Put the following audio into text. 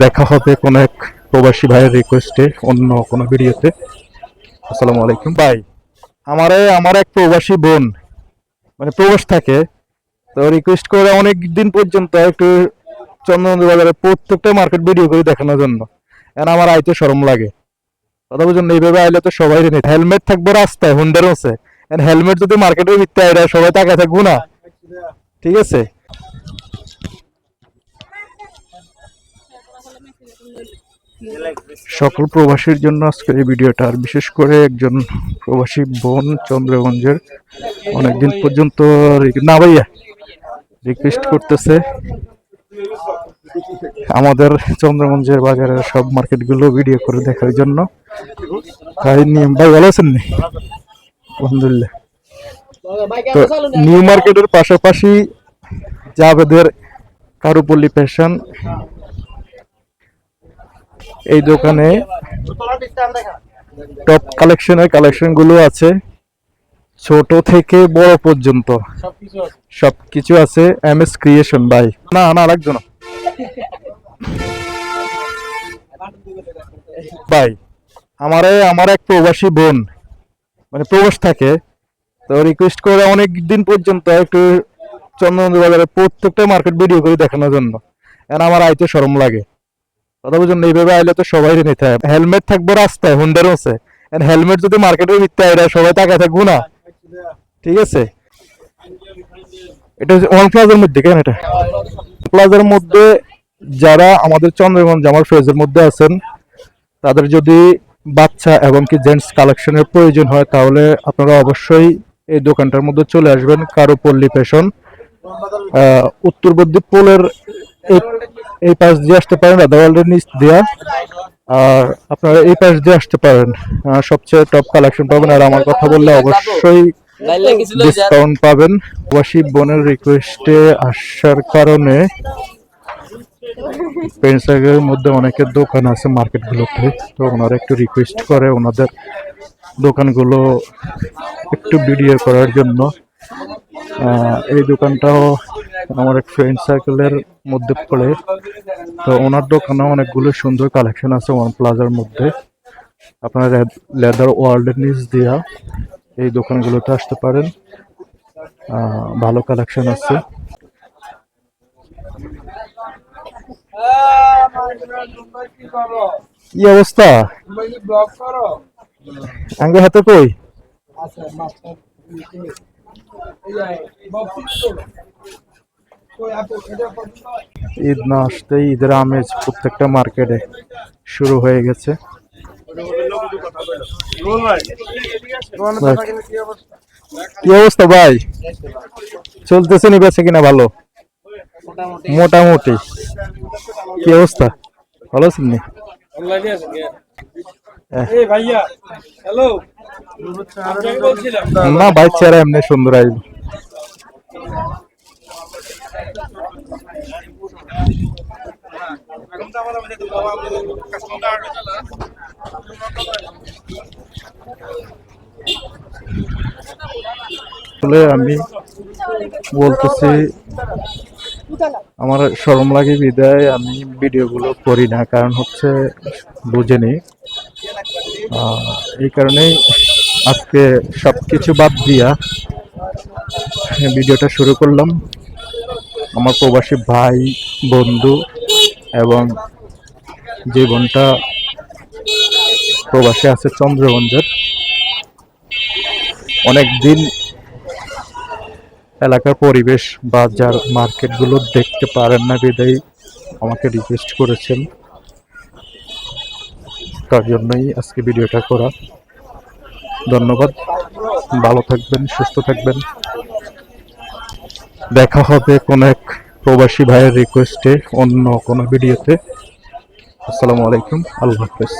দেখা হবে কোন এক প্রবাসী ভাইয়ের রিকোয়েস্টে অন্য কোনো ভিডিওতে। আসসালামু আলাইকুম ভাই। আমার এক প্রবাসী বোন মানে প্রবাস থাকে, তো রিকোয়েস্ট করে অনেক দিন পর্যন্ত একটু চন্দ্রগঞ্জ বাজারে প্রত্যেকটা মার্কেট ভিডিও করে দেখানোর জন্য। এখন আমার আইতে শরম লাগে, কথা বুঝুন। এইভাবে আইলে তো সবাই হেলমেট থাকবো রাস্তায়, হুন্ডার আছে, হেলমেট যদি মার্কেটের ভিত্তি আইরা সবাই তাকায় থাকবো না। ঠিক আছে, সকল প্রবাসীর জন্য আজকের এই ভিডিওটা, আর বিশেষ করে একজন প্রবাসী বোন চন্দ্রগঞ্জের অনেকদিন পর্যন্ত না ভাইয়া রিকোয়েস্ট করতেছে আমাদের চন্দ্রগঞ্জের বাজারের সব মার্কেটগুলো ভিডিও করে দেখার জন্য। তাই নিয়ম ভাই ভালো আছেন নি? আলহামদুলিল্লাহ। তো নিউ মার্কেটের পাশাপাশি জাবেদের কারুপল্লী ফ্যাশন, এই দোকানে টপ কালেকশনের কালেকশন গুলো আছে, ছোট থেকে বড় পর্যন্ত সবকিছু আছে। এম এস ক্রিয়েশন ভাই, না না লাগতো না ভাই। আমার এক প্রবাসী বোন মানে প্রবাস থাকে, তো রিকোয়েস্ট করে অনেক দিন পর্যন্ত একটু চন্দ্রগঞ্জ বাজারে প্রত্যেকটা মার্কেট ভিডিও করে দেখানোর জন্য। এখন আমার আইতে শরম লাগে, কথা বুঝুন। এইভাবে আইলে তো সবাই নিতে হবে, হেলমেট থাকবো রাস্তায়, হুন্ডার আছে, হেলমেট যদি মার্কেটের ভিত্তি আইরা সবাই তাকায় থাকবো না। ঠিক আছে, এটা ওয়ান প্লাজার মধ্যে কেন, এটা প্লাজার মধ্যে যারা আমাদের চন্দ্রগঞ্জ আমার ফ্রেজের মধ্যে আছেন, তাদের যদি বাচ্চা এবং কি জেন্টস কালেকশনের প্রয়োজন হয়, তাহলে আপনারা অবশ্যই এই দোকানটার মধ্যে চলে আসবেন। কারুপল্লী ফ্যাশন, উত্তরবর্তী পোলের এই পাশ দিয়ে আসতে পারেন, রাধাওয়ালের নিচ দিয়া, আর আপনারা এই পাশ দিয়ে আসতে পারেন। সবচেয়ে টপ কালেকশন পাবেন, আর আমার কথা বললে অবশ্যই ডিসকাউন্ট পাবেন। প্রবাসী বোনের রিকোয়েস্টে আসার কারণে ফ্রেন্ড সার্কেলের মধ্যে অনেকের দোকান আছে মার্কেটগুলোতে, তো ওনারা একটু রিকোয়েস্ট করে ওনাদের দোকানগুলো একটু ভিডিও করার জন্য। এই দোকানটাও আমার এক ফ্রেন্ড সার্কেলের মধ্যে পড়ে, তো ওনার দোকানে অনেকগুলো সুন্দর কালেকশন আছে ওয়ান প্লাজার মধ্যে। আপনারা লেদার ওয়ার্ল্ডের নিচ দিয়া এই দোকানগুলোতে আসতে পারেন, ভালো কালেকশন আছে। কি অবস্থা আঙ্গে হাতে কই? ঈদ না আসতেই ঈদের আমেজ প্রত্যেকটা মার্কেটে শুরু হয়ে গেছে। কি অবস্থা ভাই, চলতেছে নি বেচে কিনা? ভালো মোটামুটি। কি অবস্থা, ভালো আছেন নি? না ভাই, চেহারা এমনি সুন্দর আসবে। আমি বলতেছি আমার শরম লাগে বিদায় আমি ভিডিওগুলো করি না, কারণ হচ্ছে বুঝেনি। এই কারণেই আজকে সবকিছু বাদ দিয়া ভিডিওটা শুরু করলাম। আমার প্রবাসী ভাই বন্ধু এবং যে বোনটা প্রবাসী আছে চন্দ্রগঞ্জের, অনেকদিন এলাকার পরিবেশ বাজার মার্কেটগুলো দেখতে পারেন না বিদায় আমাকে রিকোয়েস্ট করেছেন, তার জন্যই আজকে ভিডিওটা করা। ধন্যবাদ, ভালো থাকবেন, সুস্থ থাকবেন। দেখা হবে কোন এক প্রবাসী ভাইয়ের রিকোয়েস্টে অন্য কোনো ভিডিওতে। আসসালামু আলাইকুম, আল্লাহ হাফেজ।